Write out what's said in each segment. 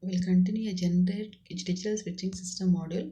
We'll continue a generate digital switching system module.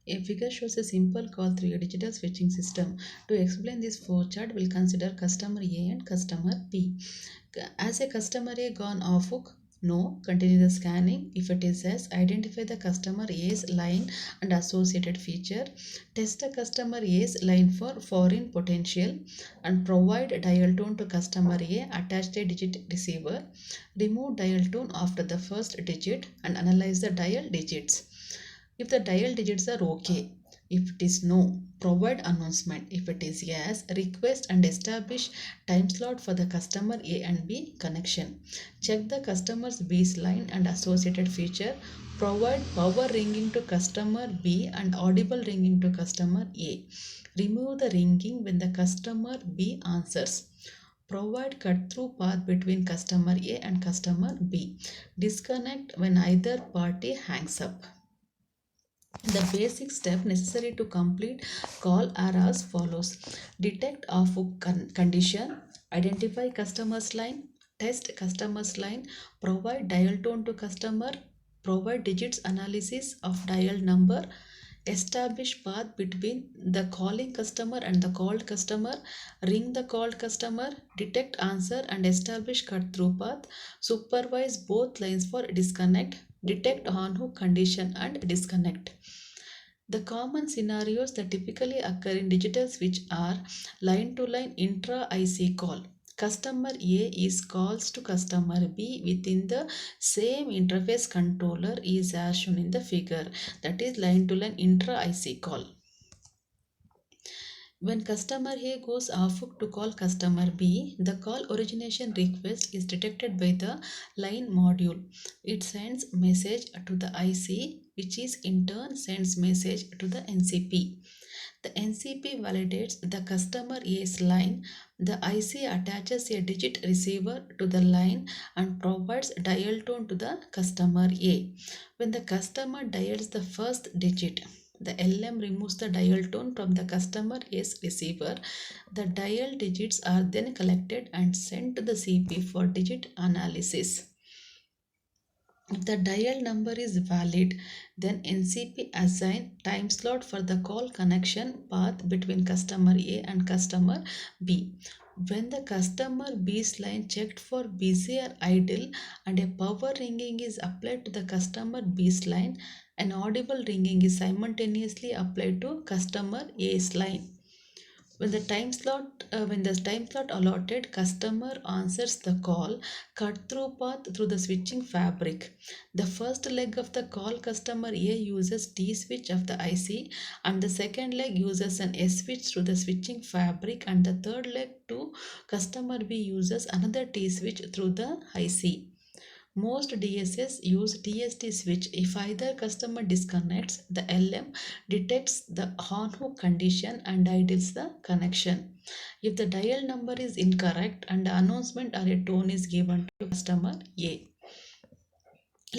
A figure shows a simple call through a digital switching system. To explain this flowchart, we'll consider customer A and customer B. As a customer A gone off hook, no, continue the scanning. If it is yes, identify the customer A's line and associated feature. Test the customer A's line for foreign potential and provide dial tone to customer A. Attach the digit receiver. Remove dial tone after the first digit and analyze the dial digits. If the dial digits are okay, if it is no, provide announcement. If it is yes, request and establish time slot for the customer A and B connection. Check the customer's B's line and associated feature. Provide power ringing to customer B and audible ringing to customer A. Remove the ringing when the customer B answers. Provide cut-through path between customer A and customer B. Disconnect when either party hangs up. The basic step necessary to complete call are as follows. Detect off condition, identify customer's line, test customer's line, provide dial tone to customer, provide digits analysis of dial number, establish path between the calling customer and the called customer, ring the called customer, detect answer and establish cut through path, supervise both lines for disconnect, detect on hook condition and disconnect. The common scenarios that typically occur in digital switch are line to line intra IC call. Customer A is calls to customer B within the same interface controller is as shown in the figure, that is line to line intra IC call. When customer A goes off hook to call customer B, the call origination request is detected by the line module. It sends message to the IC, which is in turn sends message to the NCP. The NCP validates the customer A's line. The IC attaches a digit receiver to the line and provides dial tone to the customer A. When the customer dials the first digit, the LM removes the dial tone from the customer A's receiver. The dial digits are then collected and sent to the CP for digit analysis. If the dial number is valid, then NCP assign time slot for the call connection path between customer A and customer B. When the customer B's line checked for busy or idle and a power ringing is applied to the customer B's line, an audible ringing is simultaneously applied to customer A's line. When the time slot allotted, customer answers the call, cut through path through the switching fabric. The first leg of the call, customer A uses T switch of the IC, and the second leg uses an S switch through the switching fabric, and the third leg to customer B uses another T switch through the IC. Most DSS use TST switch. If either customer disconnects, the LM detects the on hook condition and idles the connection. If the dial number is incorrect and the announcement or a tone is given to customer A.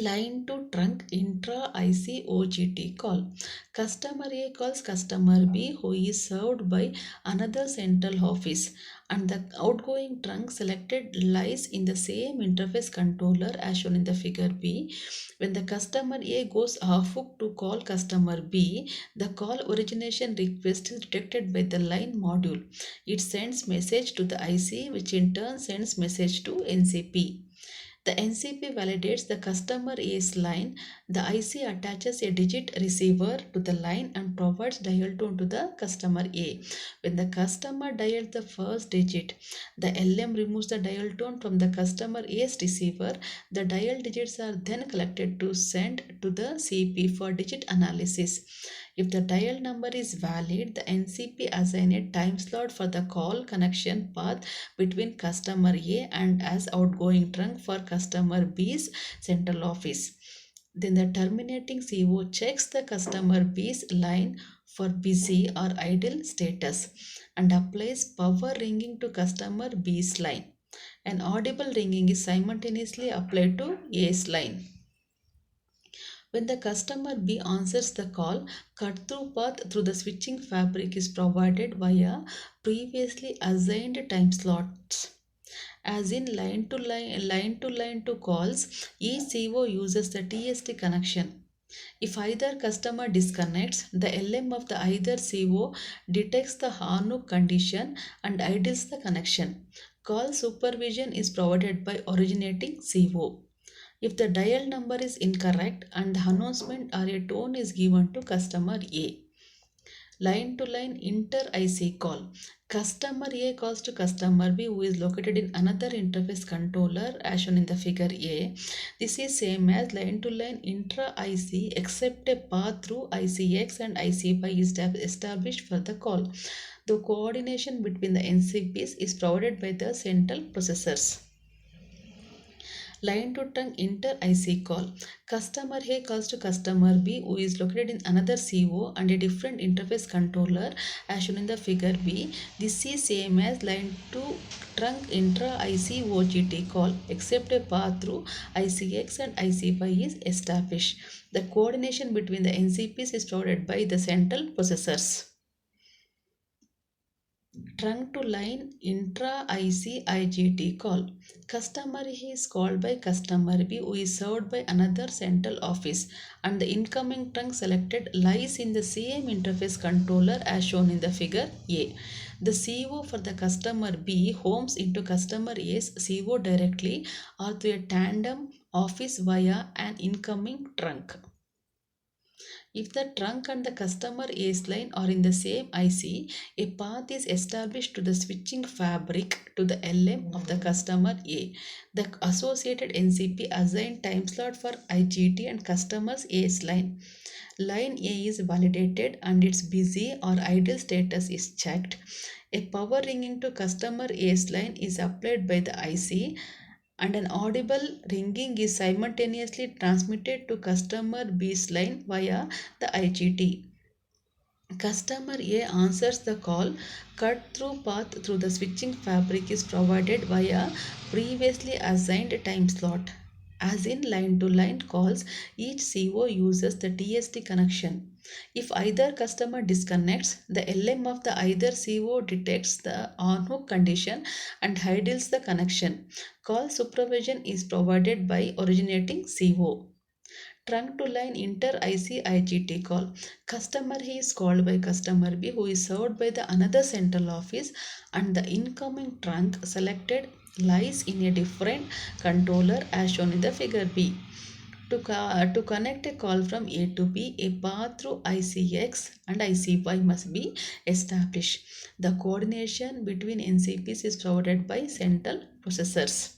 Line to trunk intra IC OGT call. Customer A calls customer B who is served by another central office, and the outgoing trunk selected lies in the same interface controller as shown in the figure B. When the customer A goes off hook to call customer B, the call origination request is detected by the line module. It sends message to the IC, which in turn sends message to NCP. The NCP validates the customer A's line. The IC attaches a digit receiver to the line and provides dial tone to the customer A. When the customer dials the first digit, the LM removes the dial tone from the customer A's receiver. The dial digits are then collected to send to the CP for digit analysis. If the dial number is valid, the NCP assigns a time slot for the call connection path between customer A and as outgoing trunk for customer B's central office. Then the terminating CO checks the customer B's line for busy or idle status and applies power ringing to customer B's line. An audible ringing is simultaneously applied to A's line. When the customer B answers the call, cut-through path through the switching fabric is provided via previously assigned time slots. As in line to calls, each CO uses the TST connection. If either customer disconnects, the LM of the either CO detects the HANOOK condition and idles the connection. Call supervision is provided by originating CO. If the dial number is incorrect and the announcement or a tone is given to customer A. Line to line inter IC call. Customer A calls to customer B who is located in another interface controller as shown in the figure A. This is same as line to line intra IC except a path through ICX and IC5 is established for the call. The coordination between the NCPs is provided by the central processors. Line to tongue inter IC call. Customer A calls to customer B who is located in another CO and a different interface controller as shown in the figure B. This is same as line to trunk intra IC OGT call except a path through ICX and IC5 is established. The coordination between the NCPs is provided by the central processors. Trunk to line intra IC IGT call. Customer is called by customer B who is served by another central office and the incoming trunk selected lies in the same interface controller as shown in the figure A. The CO for the customer B homes into customer A's CO directly or through a tandem office via an incoming trunk. If the trunk and the customer A's line are in the same IC, a path is established to the switching fabric to the LM of the customer A. The associated NCP assigned time slot for IGT and customer's A's line. Line A is validated and its busy or idle status is checked. A power ringing to customer A's line is applied by the IC and an audible ringing is simultaneously transmitted to customer B's line via the IGT. Customer A answers the call. Cut through path through the switching fabric is provided via previously assigned time slot. As in line to line calls, each CO uses the TST connection. If either customer disconnects, the LM of the either CO detects the on-hook condition and idles the connection. Call supervision is provided by originating CO. Trunk to line inter IC IGT call. Customer A is called by customer B who is served by the another central office and the incoming trunk selected lies in a different controller as shown in the figure B. To connect a call from A to B, a path through ICX and IC5 must be established. The coordination between NCPs is provided by central processors.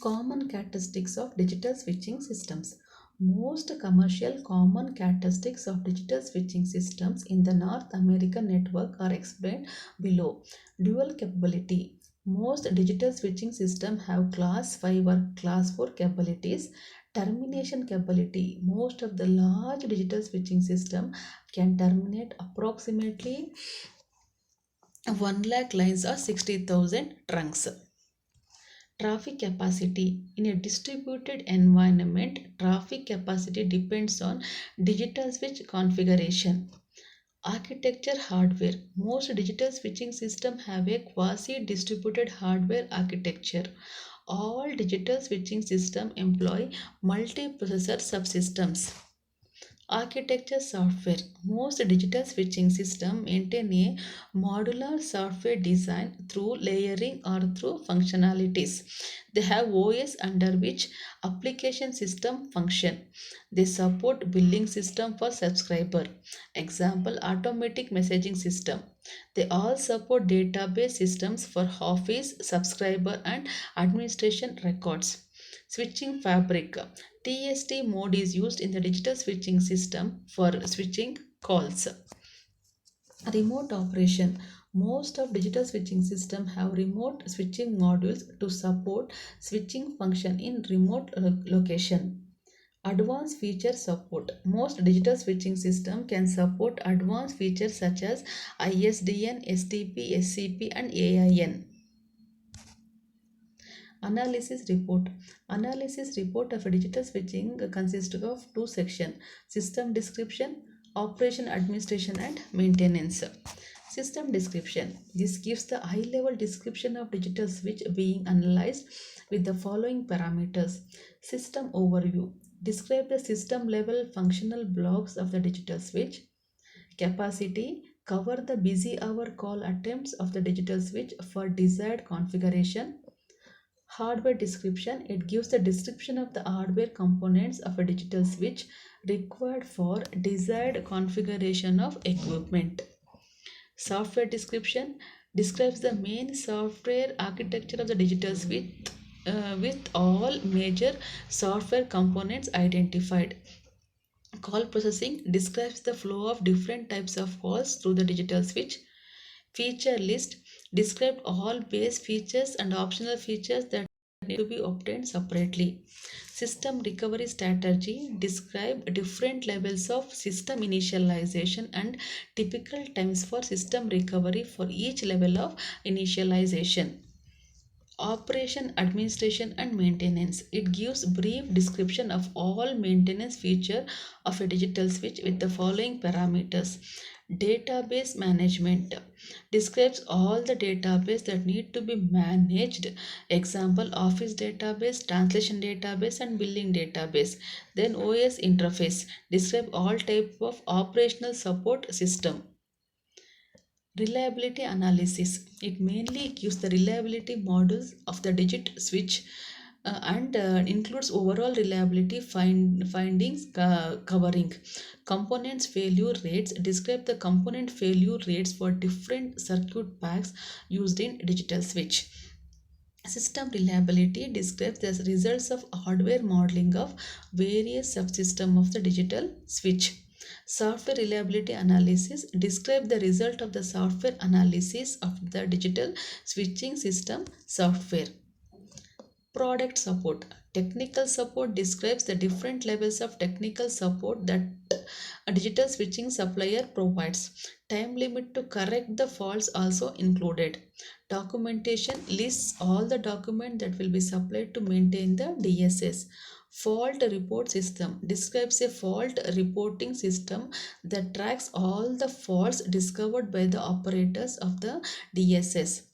Common characteristics of digital switching systems. Most commercial common characteristics of digital switching systems in the North American network are explained below. Dual capability. Most digital switching systems have class 5 or class 4 capabilities. Termination capability. Most of the large digital switching system can terminate approximately 1 lakh lines or 60,000 trunks. Traffic capacity. In a distributed environment, traffic capacity depends on digital switch configuration. Architecture hardware. Most digital switching systems have a quasi-distributed hardware architecture. All digital switching systems employ multiprocessor subsystems. Architecture software. Most digital switching systems maintain a modular software design through layering or through functionalities. They have OS under which application system function. They support billing system for subscriber. Example, automatic messaging system. They all support database systems for office, subscriber and administration records. Switching fabric. TST mode is used in the digital switching system for switching calls. Remote operation. Most of digital switching systems have remote switching modules to support switching function in remote location. Advanced feature support. Most digital switching systems can support advanced features such as ISDN, STP, SCP and AIN. Analysis report. Analysis report of a digital switching consists of two sections: system description, operation administration and maintenance. System description. This gives the high level description of digital switch being analyzed with the following parameters. System overview. Describe the system level functional blocks of the digital switch. Capacity. Cover the busy hour call attempts of the digital switch for desired configuration. Hardware description. It gives the description of the hardware components of a digital switch required for desired configuration of equipment. Software description describes the main software architecture of the digital switch with all major software components identified. Call processing describes the flow of different types of calls through the digital switch. Feature list describes all base features and optional features that need to be obtained separately. System recovery strategy describe different levels of system initialization and typical times for system recovery for each level of initialization. Operation, administration and maintenance. It gives brief description of all maintenance feature of a digital switch with the following parameters. Database management describes all the database that need to be managed. Example, office database, translation database and billing database. Then OS interface describe all type of operational support system. Reliability analysis. It mainly gives the reliability models of the digit switch and includes overall reliability findings covering components failure rates. Describe the component failure rates for different circuit packs used in digital switch. System reliability describes the results of hardware modeling of various subsystems of the digital switch. Software reliability analysis describe the result of the software analysis of the digital switching system software. Product support. Technical support describes the different levels of technical support that a digital switching supplier provides. Time limit to correct the faults also included. Documentation lists all the documents that will be supplied to maintain the DSS. Fault report system describes a fault reporting system that tracks all the faults discovered by the operators of the DSS.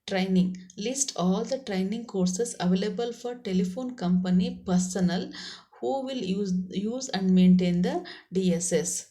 Training list all the training courses available for telephone company personnel who will use and maintain the DSS.